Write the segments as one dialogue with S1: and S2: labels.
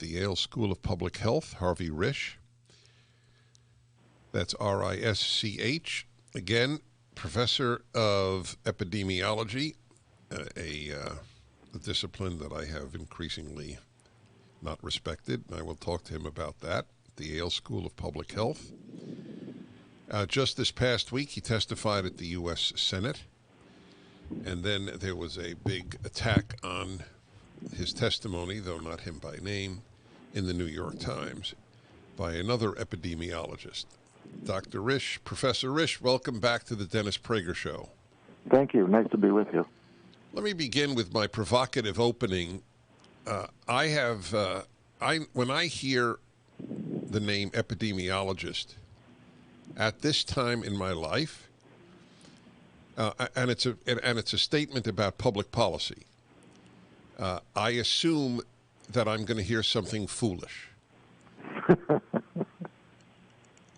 S1: the Yale School of Public Health, Harvey Risch. That's R-I-S-C-H. Again, professor of epidemiology, a discipline that I have increasingly not respected, and I will talk to him about that. The Yale School of Public Health. Just this past week, he testified at the U.S. Senate, and then there was a big attack on his testimony, though not him by name, in the New York Times by another epidemiologist. Dr. Risch, Professor Risch, welcome back to the Dennis Prager Show.
S2: Thank you. Nice to be with you.
S1: Let me begin with my provocative opening. When I hear the name epidemiologist at this time in my life, and it's a statement about public policy, I assume that I'm going to hear something foolish.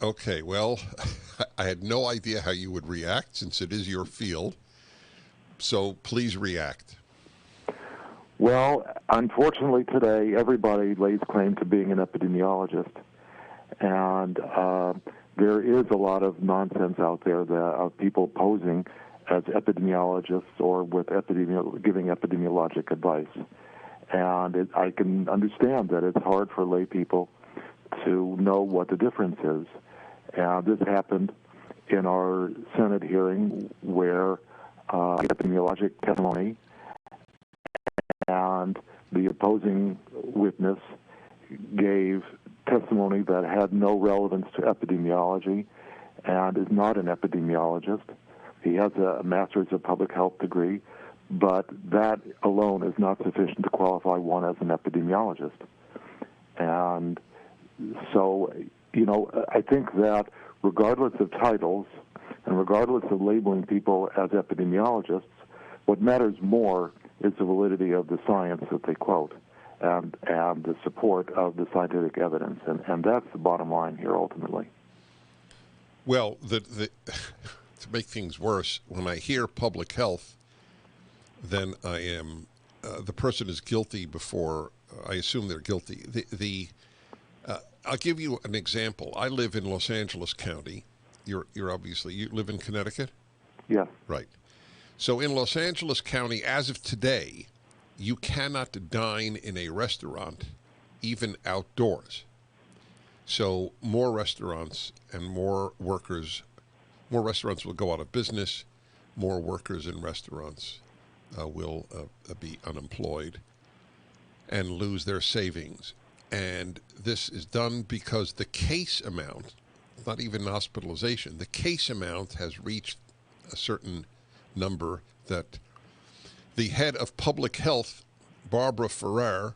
S1: Okay, well, I had no idea how you would react since it is your field, so please react.
S2: Well, unfortunately today, everybody lays claim to being an epidemiologist, and there is a lot of nonsense out there of people posing as epidemiologists or with giving epidemiologic advice. And I can understand that it's hard for lay people to know what the difference is. And this happened in our Senate hearing where epidemiologic testimony and the opposing witness gave testimony that had no relevance to epidemiology and is not an epidemiologist. He has a master's of public health degree, but that alone is not sufficient to qualify one as an epidemiologist. And so, I think that regardless of titles and regardless of labeling people as epidemiologists, what matters more is the validity of the science that they quote and the support of the scientific evidence. And that's the bottom line here, ultimately.
S1: Well, to make things worse, when I hear public health, then I am the person is guilty before I assume they're guilty. I'll give you an example. I live in Los Angeles County. You live in Connecticut?
S2: Yeah.
S1: Right. So in Los Angeles County, as of today, you cannot dine in a restaurant, even outdoors. So more restaurants and more restaurants will go out of business. More workers in restaurants will be unemployed and lose their savings. And this is done because the case amount, not even hospitalization, the case amount has reached a certain number that the head of public health, Barbara Ferrer,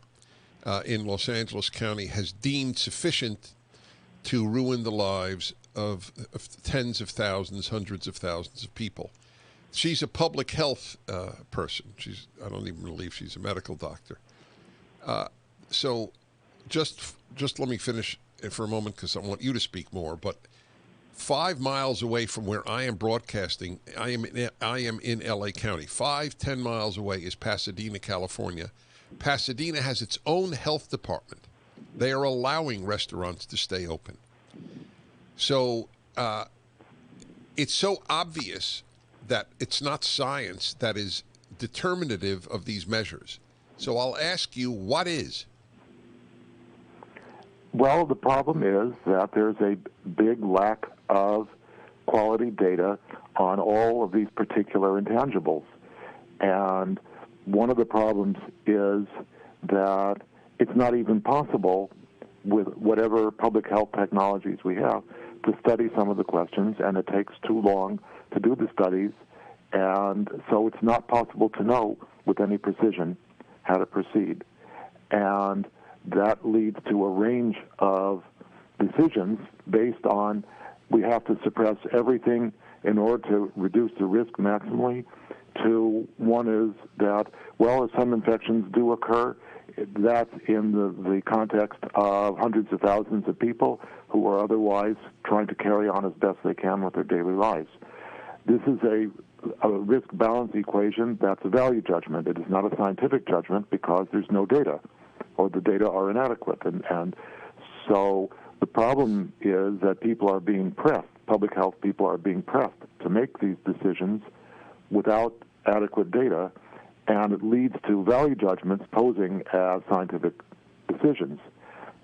S1: in Los Angeles County, has deemed sufficient to ruin the lives of tens of thousands, hundreds of thousands of people. She's a public health person. I don't even believe she's a medical doctor. So just let me finish for a moment because I want you to speak more. But 5 miles away from where I am broadcasting, I am in LA County. 10 miles away is Pasadena, California. Pasadena has its own health department. They are allowing restaurants to stay open. So it's so obvious that it's not science that is determinative of these measures. So I'll ask you, what is?
S2: Well, the problem is that there's a big lack of quality data on all of these particular intangibles. And one of the problems is that it's not even possible with whatever public health technologies we have to study some of the questions, and it takes too long to do the studies. And so it's not possible to know with any precision how to proceed. And that leads to a range of decisions based on we have to suppress everything in order to reduce the risk maximally, to one is that, well, if some infections do occur, that's in the context of hundreds of thousands of people who are otherwise trying to carry on as best they can with their daily lives. This is a risk balance equation that's a value judgment. It is not a scientific judgment because there's no data or the data are inadequate. And so the problem is that people are being pressed, public health people are being pressed to make these decisions without adequate data, and it leads to value judgments posing as scientific decisions.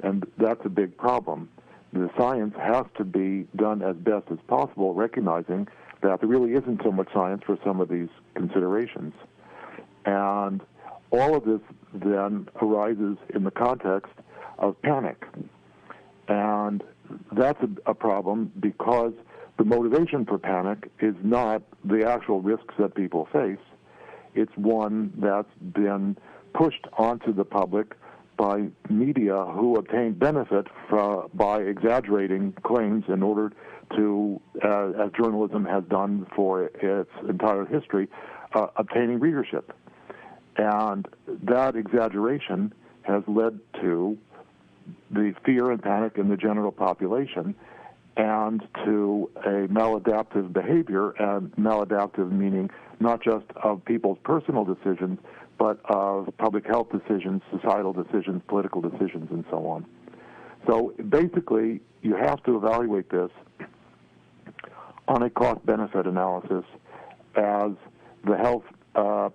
S2: And that's a big problem. The science has to be done as best as possible, recognizing that there really isn't so much science for some of these considerations. And all of this then arises in the context of panic. And that's a problem because the motivation for panic is not the actual risks that people face. It's one that's been pushed onto the public by media who obtain benefit by exaggerating claims in order to, as journalism has done for its entire history, obtaining readership. And that exaggeration has led to the fear and panic in the general population and to a maladaptive behavior, and maladaptive meaning not just of people's personal decisions, but of public health decisions, societal decisions, political decisions, and so on. So basically, you have to evaluate this on a cost-benefit analysis, as the health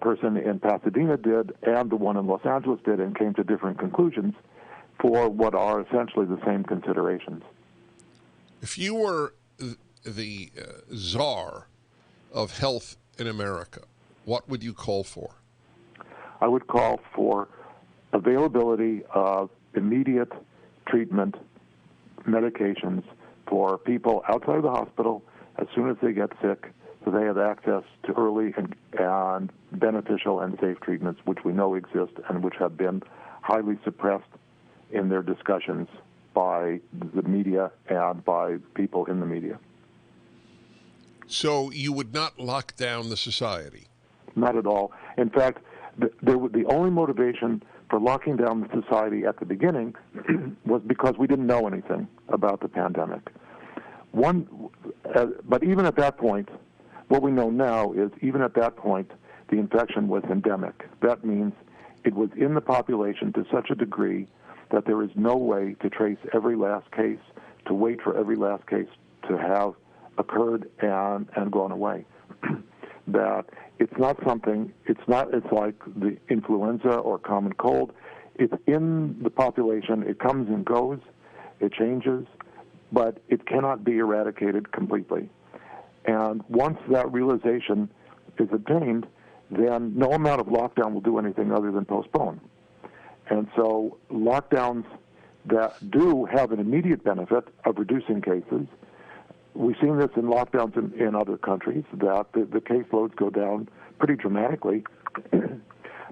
S2: person in Pasadena did and the one in Los Angeles did, and came to different conclusions for what are essentially the same considerations.
S1: If you were the czar of health in America, what would you call for?
S2: I would call for availability of immediate treatment medications for people outside of the hospital as soon as they get sick, so they have access to early and beneficial and safe treatments, which we know exist and which have been highly suppressed in their discussions by the media and by people in the media.
S1: So you would not lock down the society?
S2: Not at all. In fact, the only motivation for locking down the society at the beginning was because we didn't know anything about the pandemic. But even at that point, what we know now is even at that point, the infection was endemic. That means it was in the population to such a degree that there is no way to trace every last case, to wait for every last case to have occurred and gone away. That it's not something, it's like the influenza or common cold. It's in the population, it comes and goes, it changes, but it cannot be eradicated completely. And once that realization is obtained, then no amount of lockdown will do anything other than postpone. And so lockdowns that do have an immediate benefit of reducing cases, we've seen this in lockdowns in other countries, that the caseloads go down pretty dramatically.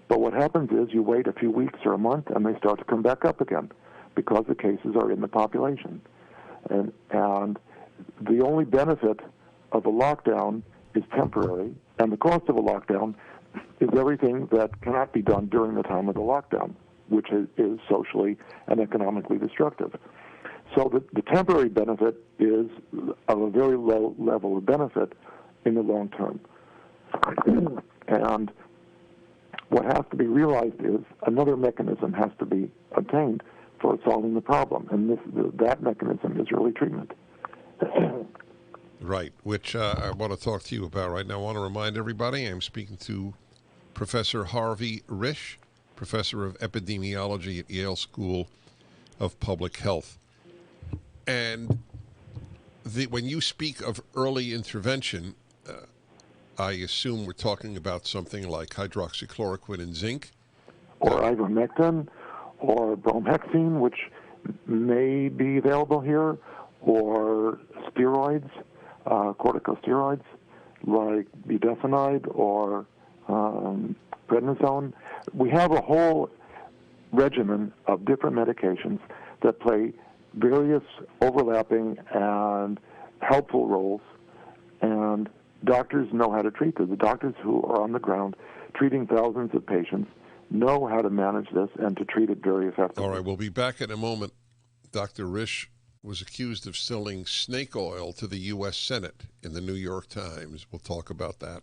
S2: But what happens is you wait a few weeks or a month and they start to come back up again because the cases are in the population. And the only benefit of a lockdown is temporary, and the cost of a lockdown is everything that cannot be done during the time of the lockdown, which is socially and economically destructive. So the temporary benefit is of a very low level of benefit in the long term. And what has to be realized is another mechanism has to be obtained for solving the problem, and that mechanism is early treatment.
S1: Right, which I want to talk to you about right now. I want to remind everybody I'm speaking to Professor Harvey Risch, Professor of Epidemiology at Yale School of Public Health. And when you speak of early intervention, I assume we're talking about something like hydroxychloroquine and zinc?
S2: Or ivermectin, or bromhexine, which may be available here, or steroids, corticosteroids, like budesonide or prednisone. We have a whole regimen of different medications that play various overlapping and helpful roles, and doctors know how to treat this. The doctors who are on the ground treating thousands of patients know how to manage this and to treat it very effectively.
S1: All right, we'll be back in a moment. Dr. Risch was accused of selling snake oil to the U.S. Senate in the New York Times. We'll talk about that.